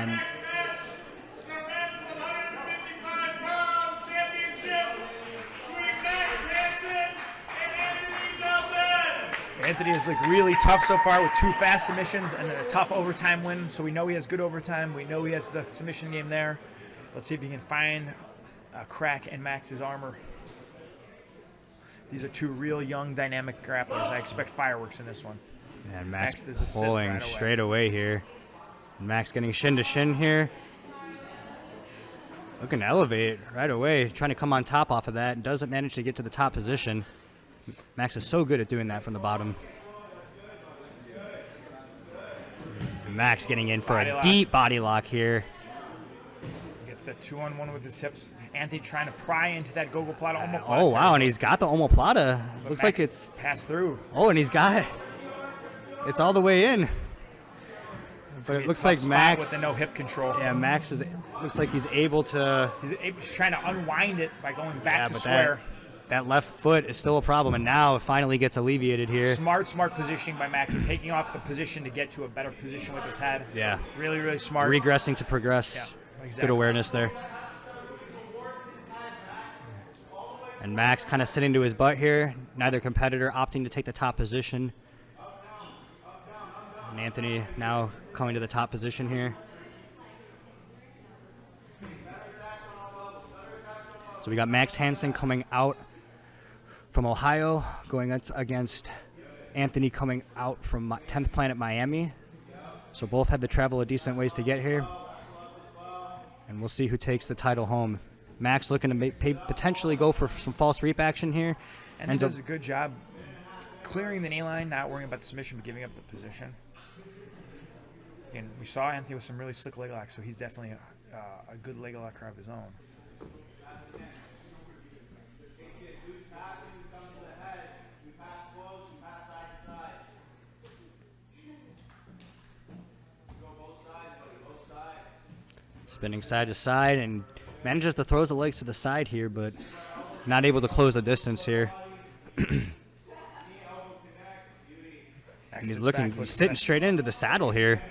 And Anthony has looked really tough so far with 2 fast submissions and then a tough overtime win. So we know he has good overtime. We know he has the submission game there. Let's see if he can find a crack in Max's armor. These are 2 real young, dynamic grapplers. I expect fireworks in this one. And Max is a pulling right straight away here. And Max getting shin to shin here. Looking to elevate right away, trying to come on top off of that. Doesn't manage to get to the top position. Max is so good at doing that from the bottom. And Max getting in for a deep body lock here. Gets the 2-on-1 with his hips. Anthony trying to pry into that gogoplata omoplata. Oh, wow, and he's got the omoplata. Looks Max like it's passed through. Oh, and he's got it. It's all the way in. But it looks like Max with the no hip control. Yeah, Max looks like he's able to. He's trying to unwind it by going back to square. That left foot is still a problem, and now it finally gets alleviated here. Smart positioning by Max, taking off the position to get to a better position with his head. Yeah. Really, really smart. Regressing to progress. Yeah, exactly. Good awareness there. And Max kind of sitting to his butt here. Neither competitor opting to take the top position. And Anthony now coming to the top position here. So we got Max Hanson coming out from Ohio, going against Anthony coming out from 10th Planet Miami. So both had to travel a decent ways to get here. And we'll see who takes the title home. Max looking to potentially go for some false reap action here. And he does a good job clearing the knee line, not worrying about the submission, but giving up the position. And we saw Anthony with some really slick leg locks, so he's definitely a good leg locker of his own. Spinning side to side and manages to throw the legs to the side here, but not able to close the distance here. And he's sitting straight into the saddle here.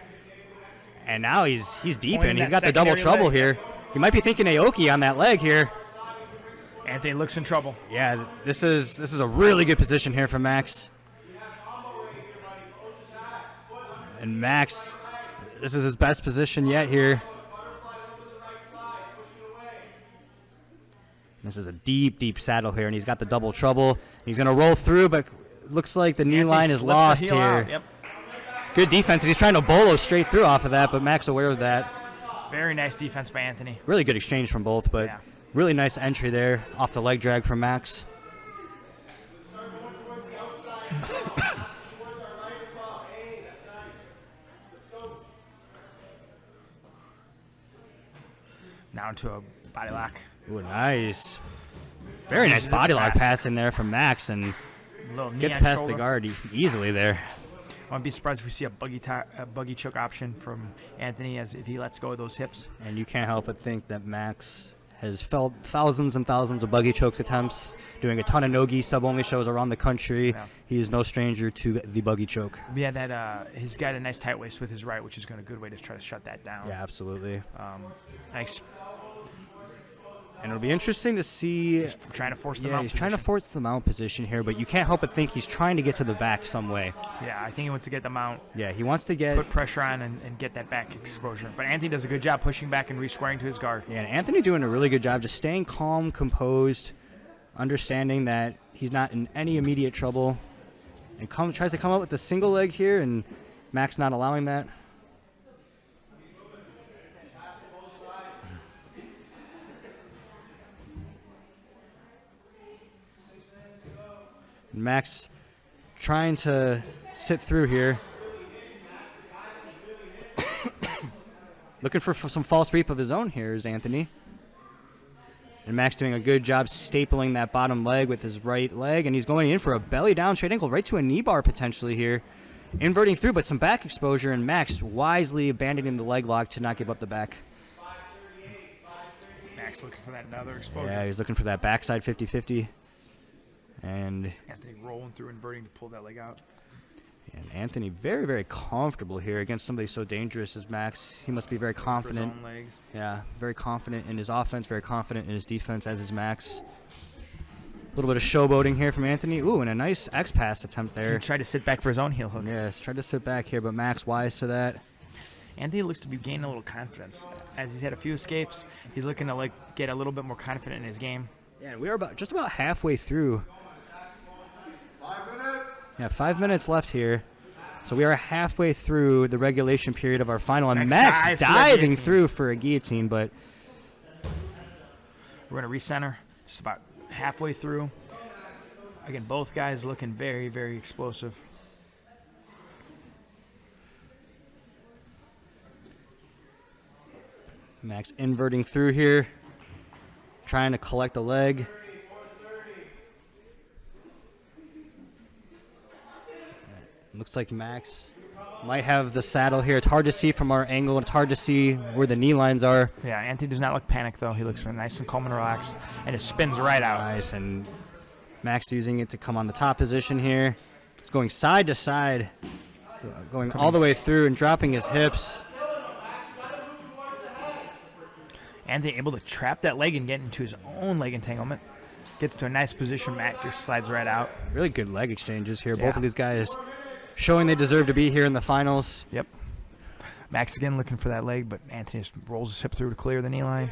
And now he's deep in. He's got the double trouble here. He might be thinking Aoki on that leg here. Anthony looks in trouble. Yeah, this is a really good position here for Max. And Max, this is his best position yet here. This is a deep saddle here, and he's got the double trouble. He's going to roll through, but looks like the knee line is lost here. Yep. Good defense, and he's trying to bolo straight through off of that, but Max aware of that. Very nice defense by Anthony. Really good exchange from both, but really nice entry there off the leg drag from Max. Now into a body lock. Ooh, nice. Very nice body lock pass in there from Max, and gets past the guard easily there. I wouldn't be surprised if we see a buggy choke option from Anthony as if he lets go of those hips. And you can't help but think that Max has felt thousands and thousands of buggy choke attempts, doing a ton of no-gi sub-only shows around the country. Yeah. He is no stranger to the buggy choke. Yeah, that he's got a nice tight waist with his right, which is a good way to try to shut that down. Yeah, absolutely. And it'll be interesting to see. He's trying to force the mount. He's trying to force the mount position here, but you can't help but think he's trying to get to the back some way. Yeah, I think he wants to get the mount. Yeah, he wants to put pressure on and get that back exposure. But Anthony does a good job pushing back and re-squaring to his guard. Yeah, and Anthony doing a really good job just staying calm, composed, understanding that he's not in any immediate trouble, and tries to come up with a single leg here, and Max not allowing that. Max trying to sit through here. Looking for some false reap of his own here is Anthony. And Max doing a good job stapling that bottom leg with his right leg. And he's going in for a belly down straight ankle right to a knee bar potentially here. Inverting through, but some back exposure. And Max wisely abandoning the leg lock to not give up the back. Max looking for that another exposure. Yeah, he's looking for that backside 50-50. And Anthony rolling through, inverting to pull that leg out. And Anthony very, very comfortable here against somebody so dangerous as Max. He must be very confident. For his own legs. Yeah, very confident in his offense, very confident in his defense, as is Max. A little bit of showboating here from Anthony. Ooh, and a nice X-pass attempt there. He tried to sit back for his own heel hook. Yes, tried to sit back here, but Max wise to that. Anthony looks to be gaining a little confidence. As he's had a few escapes, he's looking to get a little bit more confident in his game. Yeah, we are just about halfway through. 5 minutes. Yeah, 5 minutes left here. So we are halfway through the regulation period of our final. And Max diving through for a guillotine, but we're going to recenter just about halfway through. Again, both guys looking very, very explosive. Max inverting through here, trying to collect a leg. Looks like Max might have the saddle here. It's hard to see from our angle. It's hard to see where the knee lines are. Yeah, Anthony does not look panicked, though. He looks nice and calm and relaxed, and it spins right out. Nice, and Max using it to come on the top position here. It's going side to side, going all the way through and dropping his hips. Anthony able to trap that leg and get into his own leg entanglement. Gets to a nice position. Max just slides right out. Really good leg exchanges here. Yeah. Both of these guys showing they deserve to be here in the finals. Yep. Max again looking for that leg, but Anthony just rolls his hip through to clear the knee line.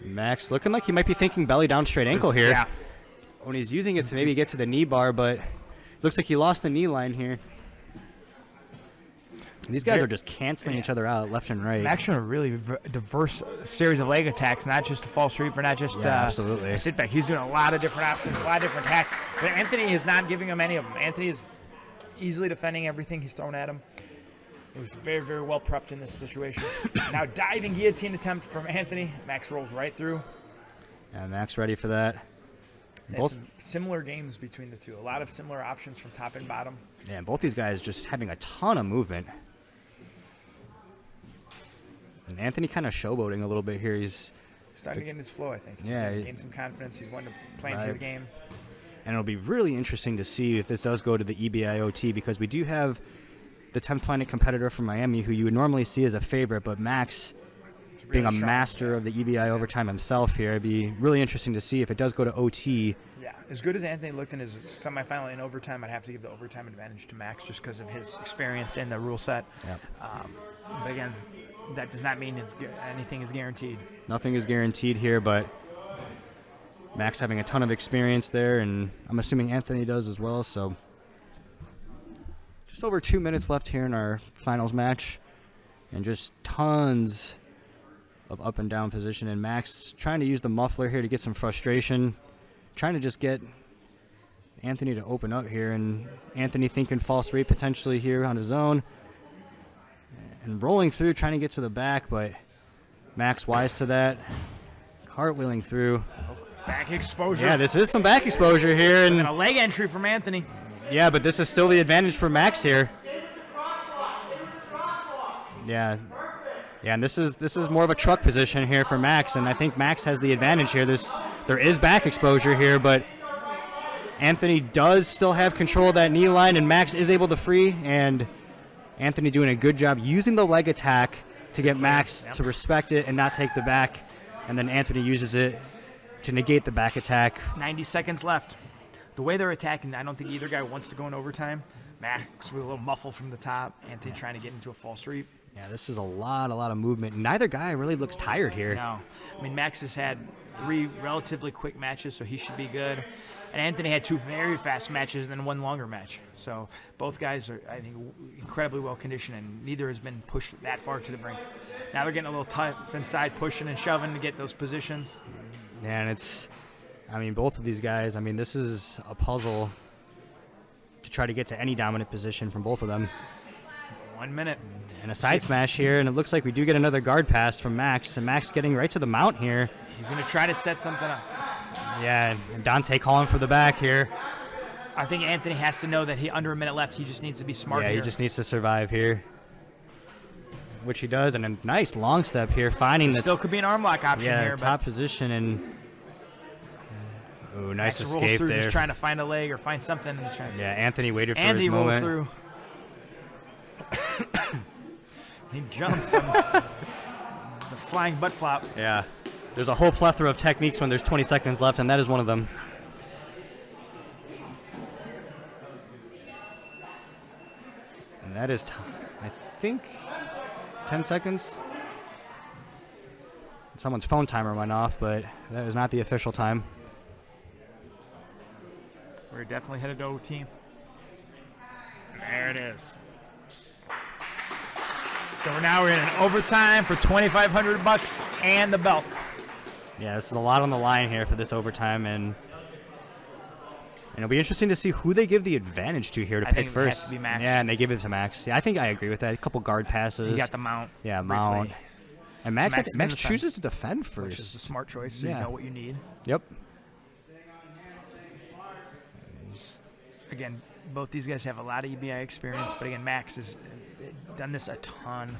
Max looking like he might be thinking belly down straight ankle here. Yeah. When he's using it to maybe get to the knee bar, but looks like he lost the knee line here. These guys are just canceling each other out left and right. Max showing a really diverse series of leg attacks, not just a false sweep or not just absolutely. a sit back. He's doing a lot of different options, a lot of different attacks. But Anthony is not giving him any of them. Anthony is easily defending everything he's thrown at him. He was very, very well prepped in this situation. Now diving guillotine attempt from Anthony. Max rolls right through. Yeah, Max ready for that. Both similar games between the two. A lot of similar options from top and bottom. Yeah, and both these guys just having a ton of movement. And Anthony kind of showboating a little bit here. He's starting to get in his flow, I think. He's gain some confidence. He's wanting to plan his game. And it'll be really interesting to see if this does go to the EBIOT, because we do have the 10th Planet competitor from Miami who you would normally see as a favorite, but Max being a master of the EBI overtime himself here, it'd be really interesting to see if it does go to OT. Yeah, as good as Anthony looked in his semifinal in overtime, I'd have to give the overtime advantage to Max just because of his experience in the rule set. Yep. But again, that does not mean anything is guaranteed. Nothing is guaranteed here, but Max having a ton of experience there, and I'm assuming Anthony does as well. So just over 2 minutes left here in our finals match, and just tons of up and down position. And Max trying to use the muffler here to get some frustration, trying to just get Anthony to open up here, and Anthony thinking false rate potentially here on his own, and rolling through, trying to get to the back, but Max wise to that, cartwheeling through. Back exposure. Yeah, this is some back exposure here, and a leg entry from Anthony. Yeah, but this is still the advantage for Max here. Yeah. Yeah, and this is more of a truck position here for Max, and I think Max has the advantage here. There is back exposure here, but Anthony does still have control of that knee line, and Max is able to free, and Anthony doing a good job using the leg attack to get Max to respect it and not take the back, and then Anthony uses it to negate the back attack. 90 seconds left. The way they're attacking, I don't think either guy wants to go in overtime. Max with a little muffle from the top, Anthony trying to get into a false sweep. Yeah, this is a lot of movement. Neither guy really looks tired here. No. I mean, Max has had 3 relatively quick matches, so he should be good. And Anthony had 2 very fast matches and then 1 longer match. So both guys are, I think, incredibly well conditioned, and neither has been pushed that far to the brink. Now they're getting a little tough inside, pushing and shoving to get those positions. Yeah, and both of these guys, this is a puzzle to try to get to any dominant position from both of them. 1 minute. And a side smash here, and it looks like we do get another guard pass from Max, and Max getting right to the mount here. He's going to try to set something up. Yeah, and Dante calling for the back here. I think Anthony has to know that under a minute left. He just needs to be smart here. Yeah, he just needs to survive here, which he does. And a nice long step here, finding the still could be an arm lock option here. Top position. And nice Max escape rolls through, there. just trying to find a leg or find something. Yeah, Anthony waited for his moment. Andy rolls through. He jumps on the flying butt flop. Yeah, there's a whole plethora of techniques when there's 20 seconds left, and that is one of them. And that is, I think, 10 seconds. Someone's phone timer went off, but that was not the official time. We're definitely headed to OT. There it is. So we're in an overtime for $2,500 and the belt. Yeah, this is a lot on the line here for this overtime, and it'll be interesting to see who they give the advantage to here to pick first. It has to be Max. Yeah, and they give it to Max. Yeah, I think I agree with that. A couple guard passes. He got the mount. Yeah, briefly. mount. And Max Max chooses to defend first, which is a smart choice. So you know what you need. Yep. Again, both these guys have a lot of EBI experience, but again, Max has done this a ton.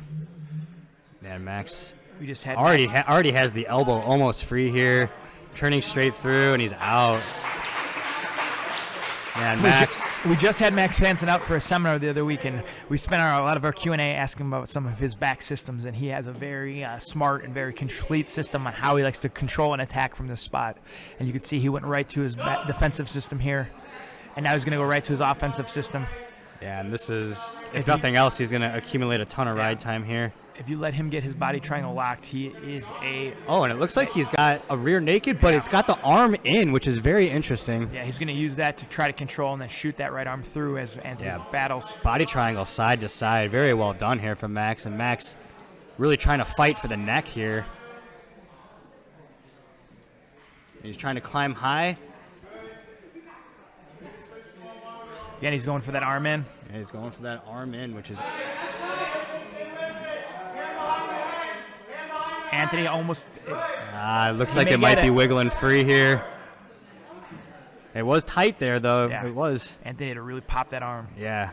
Yeah, Max. We just had already has the elbow almost free here, turning straight through, and he's out. Yeah, and Max. We just had Max Hanson out for a seminar the other week, and we spent a lot of our Q&A asking about some of his back systems, and he has a very smart and very complete system on how he likes to control an attack from this spot. And you could see he went right to his defensive system here, and now he's going to go right to his offensive system. Yeah, and this is, if nothing else, he's going to accumulate a ton of ride time here. If you let him get his body triangle locked, he is a... Oh, and it looks like he's got a rear naked, but it's got the arm in, which is very interesting. Yeah, he's going to use that to try to control and then shoot that right arm through as Anthony battles. Body triangle side to side. Very well done here from Max, and Max really trying to fight for the neck here. He's trying to climb high. Again, he's going for that arm in. Yeah, he's going for that arm in, which is... Anthony almost is. It looks like it might be wiggling free here. It was tight there, though. Yeah. It was. Anthony had to really pop that arm. Yeah.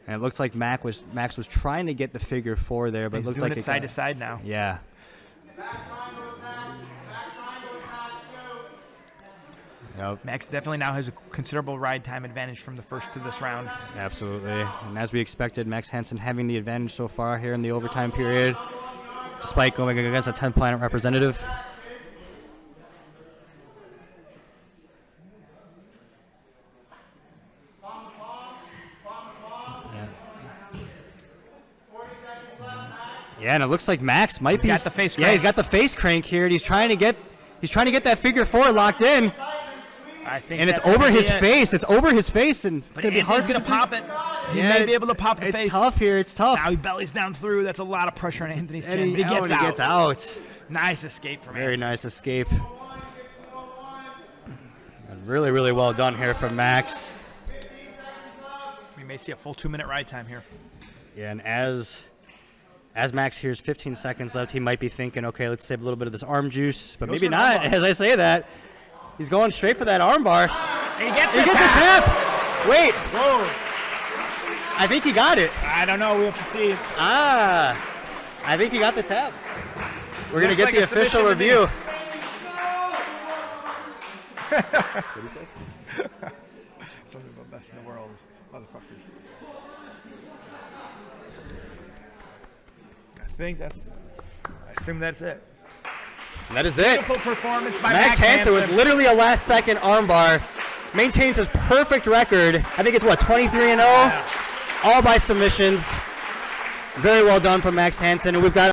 And it looks like Max was trying to get the figure four there, but he's it looks doing like it side to side now. Yeah. Yep. Max definitely now has a considerable ride time advantage from the first to this round. Absolutely. And as we expected, Max Hanson having the advantage so far here in the overtime period, despite going against a 10-planet representative. Yeah, and it looks like Max might be. He's got the face crank. Yeah, he's got the face crank here, and he's trying to get that figure four locked in. I think and it's over his face. It's over his face, and it's going to be hard. He's going to pop it. He may be able to pop the face. It's tough here. It's tough. Now he bellies down through. That's a lot of pressure on Anthony's chin. He gets out. Nice escape from Anthony. Very nice escape. And really, really well done here from Max. We may see a full 2-minute ride time here. Yeah, and as Max hears 15 seconds left, he might be thinking, okay, let's save a little bit of this arm juice, but maybe not. As I say that, he's going straight for that arm bar. He gets the tap. Wait. Whoa. I think he got it. I don't know. We have to see. I think he got the tap. We're going to get the official review. What did he say? Something about best in the world, motherfuckers. I assume that's it. That is it. Beautiful performance by Max Hanson with literally a last-second armbar. Maintains his perfect record. I think it's, 23-0? Yeah. All by submissions. Very well done from Max Hanson. And we've got